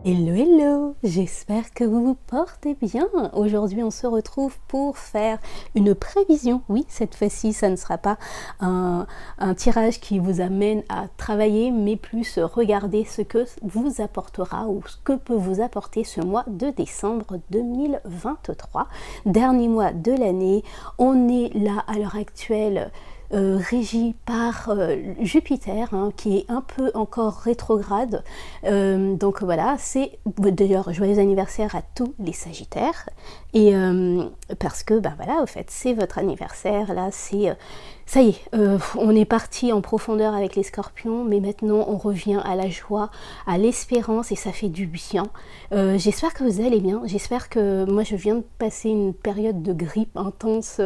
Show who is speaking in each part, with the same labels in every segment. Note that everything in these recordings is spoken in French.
Speaker 1: Hello, hello, j'espère que vous vous portez bien. Aujourd'hui, on se retrouve pour faire une prévision. Oui, cette fois-ci, ça ne sera pas un tirage qui vous amène à travailler, mais plus regarder ce que vous apportera ou ce que peut vous apporter ce mois de décembre 2023. Dernier mois de l'année. On est là à l'heure actuelle régi par Jupiter, hein, qui est un peu encore rétrograde. Donc voilà, c'est d'ailleurs joyeux anniversaire à tous les Sagittaires. Et parce que, ben voilà, au fait, c'est votre anniversaire, là, c'est... ça y est, on est parti en profondeur avec les Scorpions, mais maintenant on revient à la joie, à l'espérance, et ça fait du bien. J'espère que vous allez bien, j'espère que... Moi, je viens de passer une période de grippe intense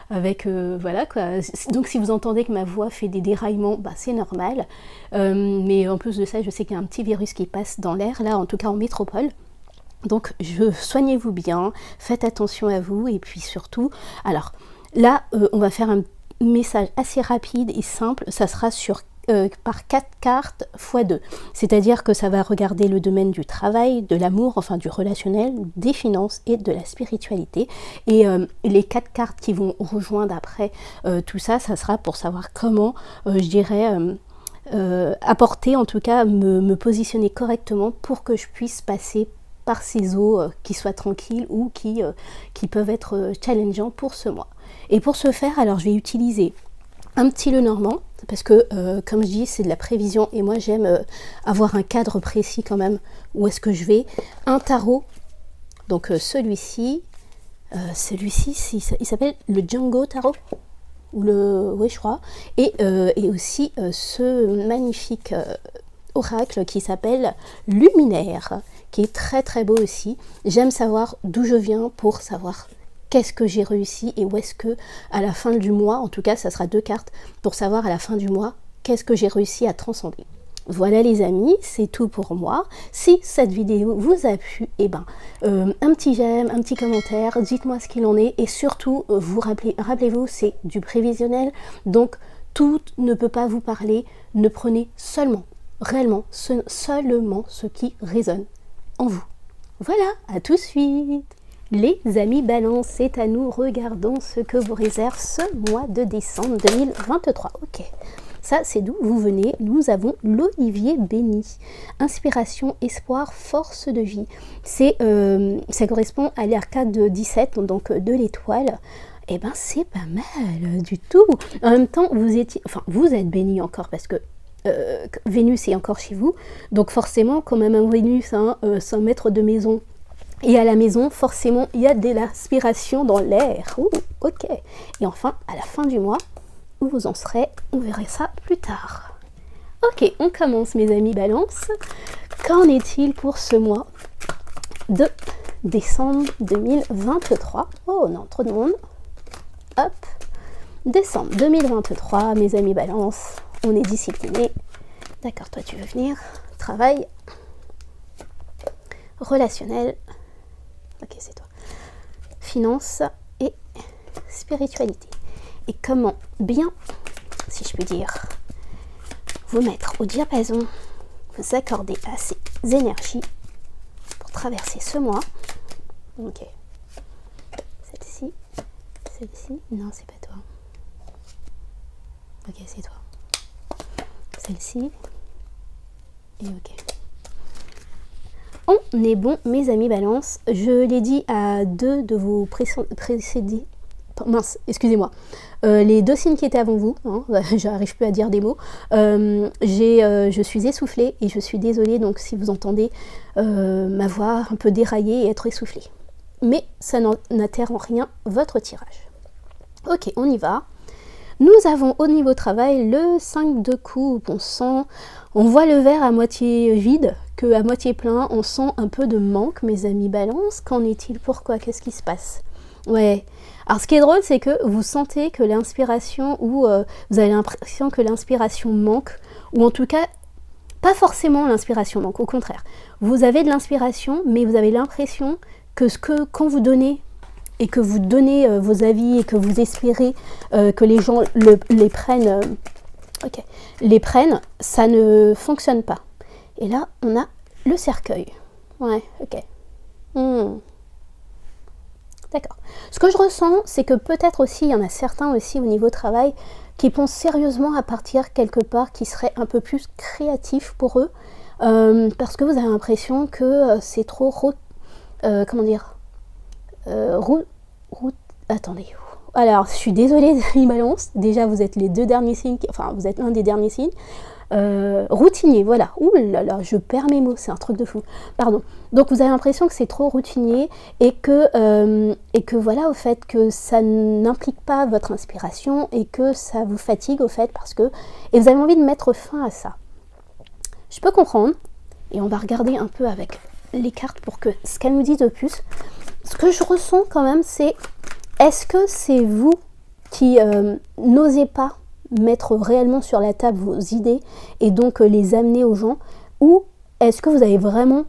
Speaker 1: avec... voilà, quoi. Donc si vous entendez que ma voix fait des déraillements, bah, c'est normal. Mais en plus de ça, je sais qu'il y a un petit virus qui passe dans l'air, là, en tout cas en métropole. Donc soignez-vous bien, faites attention à vous, et puis surtout, alors là, on va faire un message assez rapide et simple, ça sera sur par 4 cartes x 2. C'est-à-dire que ça va regarder le domaine du travail, de l'amour, enfin du relationnel, des finances et de la spiritualité. Et les 4 cartes qui vont rejoindre après tout ça, ça sera pour savoir comment, je dirais... apporter, en tout cas, me positionner correctement pour que je puisse passer par ces eaux qui soient tranquilles ou qui peuvent être challengeants pour ce mois. Et pour ce faire, alors je vais utiliser un petit Lenormand, parce que, comme je dis, c'est de la prévision, et moi j'aime avoir un cadre précis quand même, où est-ce que je vais. Un tarot, donc celui-ci, il s'appelle le Django Tarot, ou le... oui, je crois, et aussi ce magnifique oracle qui s'appelle Luminaire, qui est très très beau aussi. J'aime savoir d'où je viens pour savoir qu'est-ce que j'ai réussi et où est-ce que, à la fin du mois, en tout cas ça sera 2 cartes, pour savoir à la fin du mois qu'est-ce que j'ai réussi à transcender. Voilà les amis, c'est tout pour moi. Si cette vidéo vous a plu, eh ben, un petit j'aime, un petit commentaire, dites-moi ce qu'il en est, et surtout, rappelez-vous, c'est du prévisionnel, donc tout ne peut pas vous parler, ne prenez seulement, réellement, seulement ce qui résonne en vous. Voilà, à tout de suite. Les amis Balance, c'est à nous, regardons ce que vous réserve ce mois de décembre 2023. Ok, ça c'est d'où vous venez. Nous avons l'Olivier béni. Inspiration, espoir, force de vie. Ça correspond à l'arcade 17, donc de l'étoile. Eh ben c'est pas mal du tout. En même temps, vous êtes béni encore parce que Vénus est encore chez vous, donc forcément, quand même un Vénus, hein, 100 mètres de maison, et à la maison, forcément, il y a de l'aspiration dans l'air. Ok. Et enfin, à la fin du mois, où vous en serez, on verra ça plus tard. Ok, on commence mes amis Balance. Qu'en est-il pour ce mois de décembre 2023? Oh non, trop de monde. Hop. Décembre 2023, mes amis Balance. On est discipliné. D'accord, toi tu veux venir. Travail. Relationnel. Ok, c'est toi. Finance et spiritualité. Et comment bien, si je puis dire, vous mettre au diapason, vous accorder à ces énergies pour traverser ce mois. Ok. Celle-ci. Celle-ci. Non, c'est pas toi. Ok, c'est toi. Celle-ci. Et ok. On est bon, mes amis Balance. Je l'ai dit à 2 de vos précédés. Excusez-moi. Les 2 signes qui étaient avant vous, hein, j'arrive plus à dire des mots. Je suis essoufflée et je suis désolée, donc si vous entendez ma voix un peu déraillée et être essoufflée. Mais ça n'altère en rien votre tirage. Ok, on y va. Nous avons au niveau travail le 5 de coupe. On voit le verre à moitié vide que à moitié plein. On sent un peu de manque, mes amis Balance. Qu'en est-il? Pourquoi? Qu'est-ce qui se passe? Ouais. Alors ce qui est drôle, c'est que vous sentez que l'inspiration, ou vous avez l'impression que l'inspiration manque, ou en tout cas, pas forcément l'inspiration manque, au contraire. Vous avez de l'inspiration, mais vous avez l'impression que quand vous donnez, et que vous donnez vos avis, et que vous espérez que les gens les prennent, ça ne fonctionne pas. Et là, on a le cercueil. Ouais, ok. Hmm. D'accord. Ce que je ressens, c'est que peut-être aussi, il y en a certains aussi au niveau travail qui pensent sérieusement à partir quelque part qui serait un peu plus créatif pour eux, parce que vous avez l'impression que c'est trop... comment dire Attendez. Alors, je suis désolée, les balances. Déjà, vous êtes les deux derniers signes, enfin, vous êtes un des derniers signes. Routinier, voilà. Ouh là là, je perds mes mots, c'est un truc de fou. Pardon. Donc vous avez l'impression que c'est trop routinier et que voilà, au fait, que ça n'implique pas votre inspiration et que ça vous fatigue, au fait, parce que... Et vous avez envie de mettre fin à ça. Je peux comprendre. Et on va regarder un peu avec les cartes pour que ce qu'elles nous disent de plus. Ce que je ressens quand même, c'est... Est-ce que c'est vous qui n'osez pas mettre réellement sur la table vos idées et donc les amener aux gens, ou est-ce que vous avez vraiment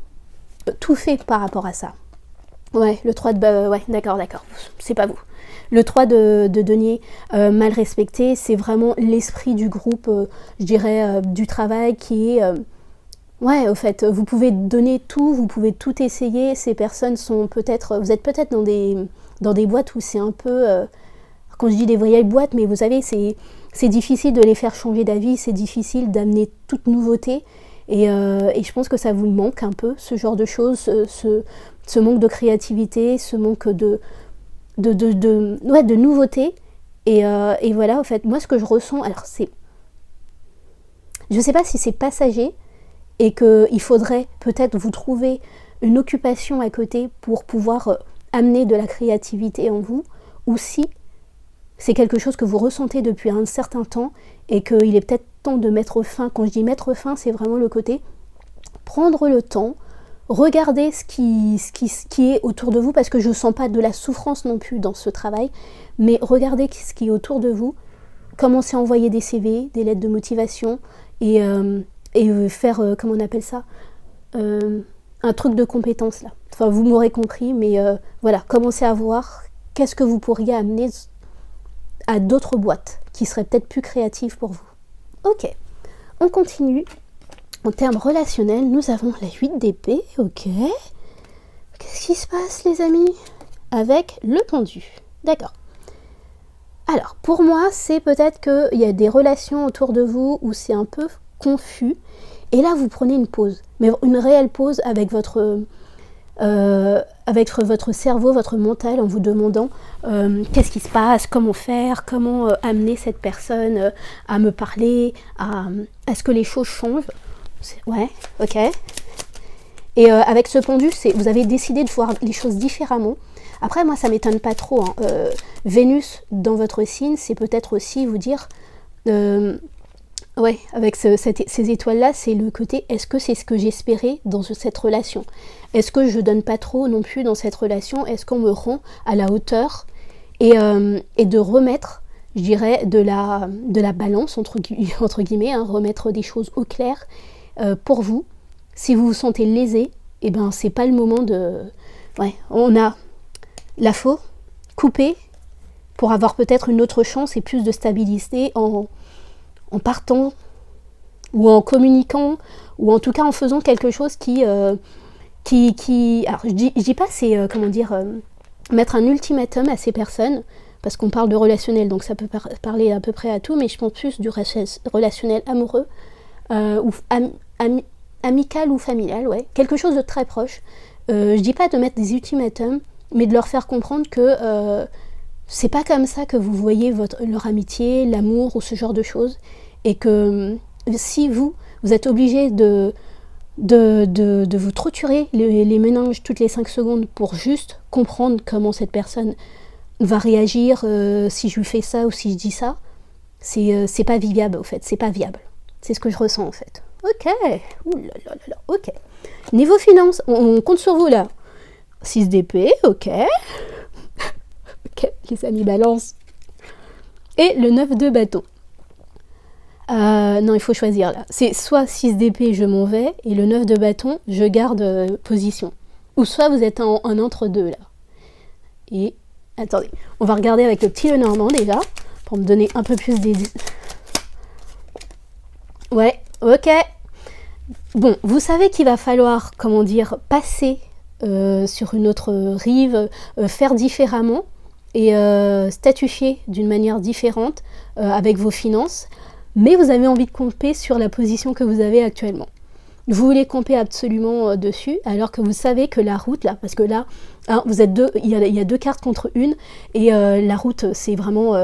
Speaker 1: tout fait par rapport à ça? Ouais, le 3 de... ouais, d'accord, c'est pas vous. Le 3 de denier mal respecté, c'est vraiment l'esprit du groupe, je dirais, du travail qui est... ouais, au fait, vous pouvez donner tout, vous pouvez tout essayer, ces personnes sont peut-être... Vous êtes peut-être dans des boîtes où c'est un peu... quand je dis des vieilles boîtes, mais vous savez, c'est difficile de les faire changer d'avis, c'est difficile d'amener toute nouveauté. Et je pense que ça vous manque un peu, ce genre de choses, ce manque de créativité, ce manque de nouveauté. Et voilà, en fait, moi, ce que je ressens, alors c'est... Je ne sais pas si c'est passager et qu'il faudrait peut-être vous trouver une occupation à côté pour pouvoir amener de la créativité en vous, ou si c'est quelque chose que vous ressentez depuis un certain temps et qu'il est peut-être temps de mettre fin. Quand je dis mettre fin, c'est vraiment le côté prendre le temps, regarder ce qui est autour de vous, parce que je ne sens pas de la souffrance non plus dans ce travail, mais regardez ce qui est autour de vous, commencez à envoyer des CV, des lettres de motivation et faire, comment on appelle ça, un truc de compétence là. Enfin, vous m'aurez compris, mais voilà, commencez à voir qu'est-ce que vous pourriez amener à d'autres boîtes qui seraient peut-être plus créatives pour vous. Ok, on continue. En termes relationnels, nous avons la 8 d'épée, ok. Qu'est-ce qui se passe, les amis? Avec le pendu. D'accord. Alors, pour moi, c'est peut-être qu'il y a des relations autour de vous où c'est un peu confus. Et là, vous prenez une pause. Mais une réelle pause avec votre cerveau, votre mental, en vous demandant qu'est-ce qui se passe, comment faire, comment amener cette personne à me parler, à ce que les choses changent. Ouais, ok. Et avec ce pendu, vous avez décidé de voir les choses différemment. Après, moi, ça m'étonne pas trop. Hein. Vénus, dans votre signe, c'est peut-être aussi vous dire... ouais, avec ces étoiles-là, c'est le côté, est-ce que c'est ce que j'espérais dans cette relation? Est-ce que je donne pas trop non plus dans cette relation? Est-ce qu'on me rend à la hauteur? Et de remettre, je dirais, de la balance, entre guillemets, hein, remettre des choses au clair pour vous. Si vous vous sentez lésé, eh ben, c'est pas le moment de... Ouais, on a la faux, couper, pour avoir peut-être une autre chance et plus de stabilité en partant ou en communiquant ou en tout cas en faisant quelque chose qui alors je dis pas c'est comment dire mettre un ultimatum à ces personnes, parce qu'on parle de relationnel, donc ça peut parler à peu près à tout, mais je pense plus du relationnel amoureux ou amical ou familial, ouais, quelque chose de très proche. Je dis pas de mettre des ultimatums, mais de leur faire comprendre que c'est pas comme ça que vous voyez leur amitié, l'amour ou ce genre de choses, et que si vous êtes obligé de vous torturer les méninges toutes les 5 secondes pour juste comprendre comment cette personne va réagir si je lui fais ça ou si je dis ça, c'est pas viable, au fait, c'est pas viable. C'est ce que je ressens, en fait. Ok, ouh là là là, ok. Niveau finance, on compte sur vous, là. 6 d'épée, ok. Ok, les amis balance. Et le 9 de bâton. Non, il faut choisir là. C'est soit 6 d'épée, je m'en vais, et le 9 de bâton, je garde position. Ou soit vous êtes en entre-deux là. Et, attendez, on va regarder avec le petit Lenormand déjà, pour me donner un peu plus des... Ouais, ok. Bon, vous savez qu'il va falloir, comment dire, passer sur une autre rive, faire différemment et statuer d'une manière différente avec vos finances, mais vous avez envie de camper sur la position que vous avez actuellement. Vous voulez camper absolument dessus, alors que vous savez que la route, là, parce que là, hein, vous êtes deux, il y a deux cartes contre une, et la route, c'est vraiment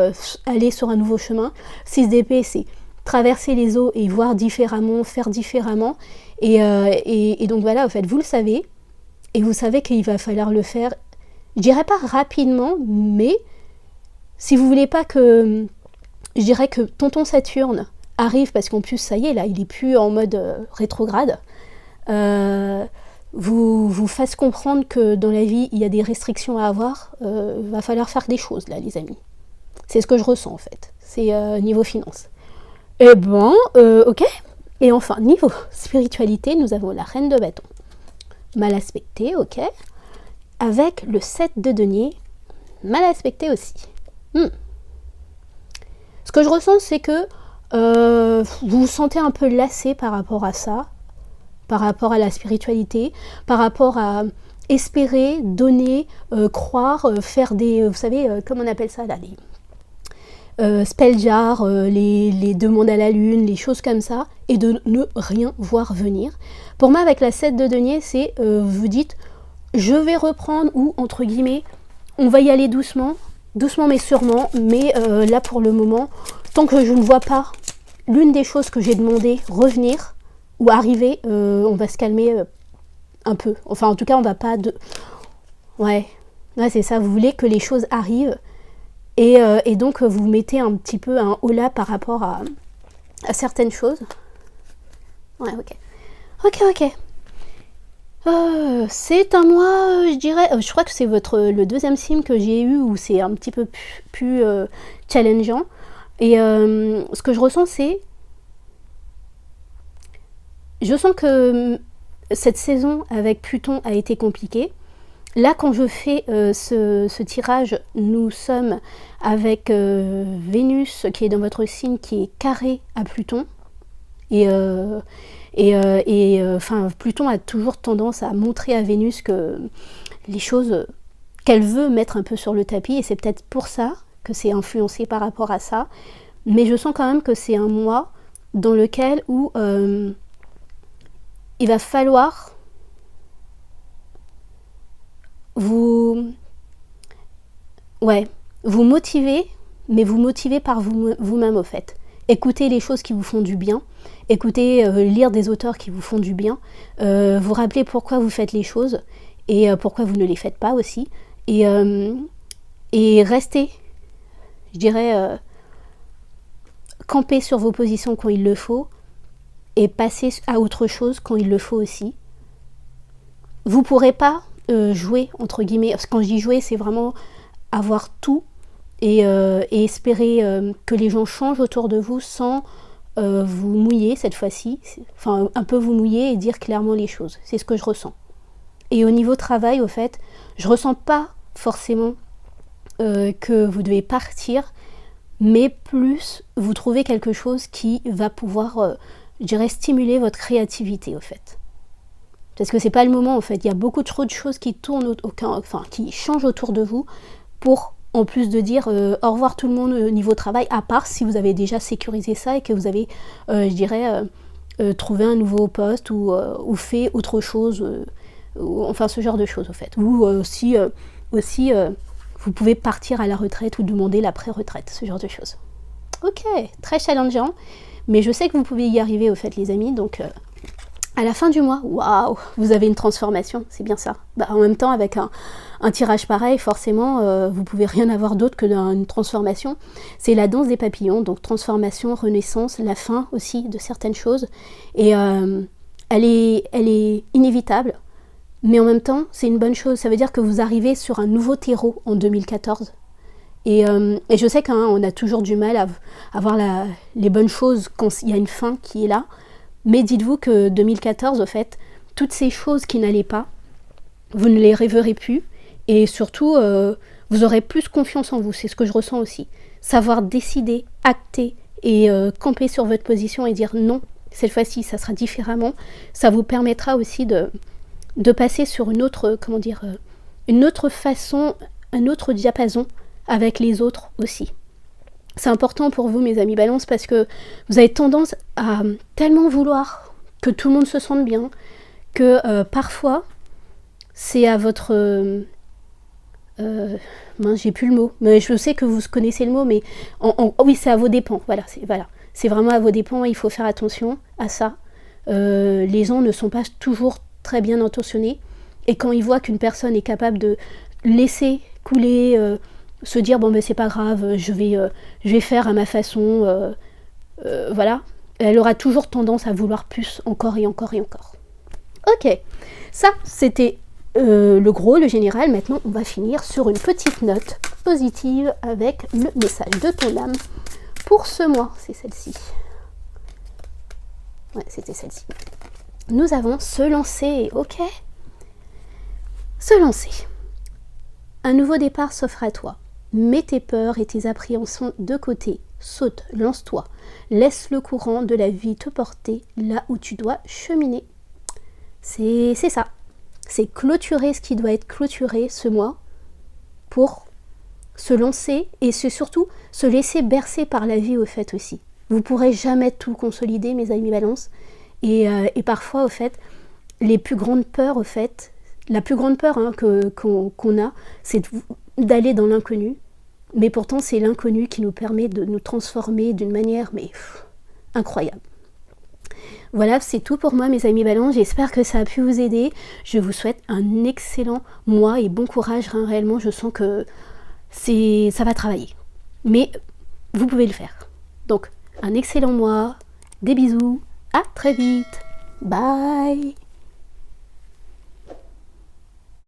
Speaker 1: aller sur un nouveau chemin. 6 d'épée, c'est traverser les eaux et voir différemment, faire différemment. Et donc voilà, en fait, vous le savez, et vous savez qu'il va falloir le faire, je dirais pas rapidement, mais si vous voulez pas que, je dirais que tonton Saturne arrive, parce qu'en plus, ça y est, là, il est plus en mode rétrograde, vous fasse comprendre que dans la vie, il y a des restrictions à avoir, va falloir faire des choses, là, les amis. C'est ce que je ressens, en fait. C'est niveau finance. Eh ben, ok. Et enfin, niveau spiritualité, nous avons la reine de bâton. Mal aspectée, ok. Avec le 7 de denier, mal aspecté aussi. Ce que je ressens, c'est que vous vous sentez un peu lassé par rapport à ça, par rapport à la spiritualité, par rapport à espérer, donner, croire, faire des... vous savez, comment on appelle ça là, les spell jars, les demandes à la lune, les choses comme ça, et de ne rien voir venir. Pour moi, avec la 7 de denier, c'est, vous dites, je vais reprendre, ou entre guillemets, on va y aller doucement, doucement mais sûrement, mais là pour le moment, tant que je ne vois pas l'une des choses que j'ai demandé revenir ou arriver, on va se calmer un peu. Enfin, en tout cas, on va pas de... Ouais, c'est ça, vous voulez que les choses arrivent, et donc vous mettez un petit peu un holà par rapport à certaines choses. Ouais, ok. Ok. C'est un mois, je dirais, je crois que c'est le deuxième sim que j'ai eu où c'est un petit peu plus challengeant. Et ce que je ressens, c'est... Je sens que cette saison avec Pluton a été compliquée. Là, quand je fais ce tirage, nous sommes avec Vénus qui est dans votre signe, qui est carré à Pluton. Enfin, Pluton a toujours tendance à montrer à Vénus que les choses qu'elle veut mettre un peu sur le tapis, et c'est peut-être pour ça que c'est influencé par rapport à ça. Mais je sens quand même que c'est un mois dans lequel où il va falloir vous motiver, mais vous motiver par vous-même au fait. Écoutez les choses qui vous font du bien, écoutez, lire des auteurs qui vous font du bien, vous rappeler pourquoi vous faites les choses et pourquoi vous ne les faites pas aussi, et restez, je dirais, camper sur vos positions quand il le faut et passer à autre chose quand il le faut aussi. Vous ne pourrez pas jouer, entre guillemets, parce que quand je dis jouer, c'est vraiment avoir tout et espérer que les gens changent autour de vous sans vous mouiller cette fois-ci, enfin un peu vous mouiller et dire clairement les choses. C'est ce que je ressens. Et au niveau travail, au fait, je ressens pas forcément que vous devez partir, mais plus vous trouvez quelque chose qui va pouvoir, je dirais, stimuler votre créativité, au fait. Parce que c'est pas le moment, en fait. Il y a beaucoup trop de choses qui tournent, qui changent autour de vous pour, en plus de dire au revoir tout le monde au niveau travail, à part si vous avez déjà sécurisé ça et que vous avez, je dirais, trouvé un nouveau poste ou fait autre chose, enfin ce genre de choses, au fait. Ou aussi, vous pouvez partir à la retraite ou demander l'après-retraite, ce genre de choses. Ok, très challengeant, mais je sais que vous pouvez y arriver, au fait, les amis, donc... à la fin du mois, waouh, vous avez une transformation, c'est bien ça. En même temps, avec un tirage pareil, forcément, vous pouvez rien avoir d'autre que une transformation. C'est la danse des papillons, donc transformation, renaissance, la fin aussi de certaines choses. Et elle est inévitable, mais en même temps, c'est une bonne chose. Ça veut dire que vous arrivez sur un nouveau terreau en 2014. Et je sais qu'on a toujours du mal à voir les bonnes choses quand il y a une fin qui est là. Mais dites-vous que 2014, au fait, toutes ces choses qui n'allaient pas, vous ne les rêverez plus. Et surtout, vous aurez plus confiance en vous. C'est ce que je ressens aussi. Savoir décider, acter et camper sur votre position et dire non, Cette fois-ci, ça sera différemment. Ça vous permettra aussi de passer sur une autre, comment dire, une autre façon, un autre diapason avec les autres aussi. C'est important pour vous, mes amis Balance, parce que vous avez tendance à tellement vouloir que tout le monde se sente bien, que parfois, c'est à votre... mince, j'ai plus le mot, mais je sais que vous connaissez le mot, mais oui, c'est à vos dépens, voilà, c'est vraiment à vos dépens, il faut faire attention à ça. Les gens ne sont pas toujours très bien intentionnés, et quand ils voient qu'une personne est capable de laisser couler, se dire bon ben c'est pas grave, je vais faire à ma façon, voilà, elle aura toujours tendance à vouloir plus, encore et encore et encore. Ok, ça c'était le gros, le général. Maintenant on va finir sur une petite note positive avec le message de ton âme pour ce mois. C'est celle-ci. Ouais, c'était celle-ci. Nous avons se lancer, ok. Se lancer. Un nouveau départ s'offre à toi. Mets tes peurs et tes appréhensions de côté. Saute, lance-toi. Laisse le courant de la vie te porter là où tu dois cheminer. C'est ça. C'est clôturer ce qui doit être clôturé ce mois pour se lancer et c'est surtout se laisser bercer par la vie au fait aussi. Vous ne pourrez jamais tout consolider, mes amis Balance. Et parfois, au fait, les plus grandes peurs, au fait, la plus grande peur qu'on a, c'est d'aller dans l'inconnu. Mais pourtant, c'est l'inconnu qui nous permet de nous transformer d'une manière incroyable. Voilà, c'est tout pour moi, mes amis Balance. J'espère que ça a pu vous aider. Je vous souhaite un excellent mois et bon courage. Réellement, je sens que ça va travailler. Mais vous pouvez le faire. Donc, un excellent mois. Des bisous. À très vite. Bye.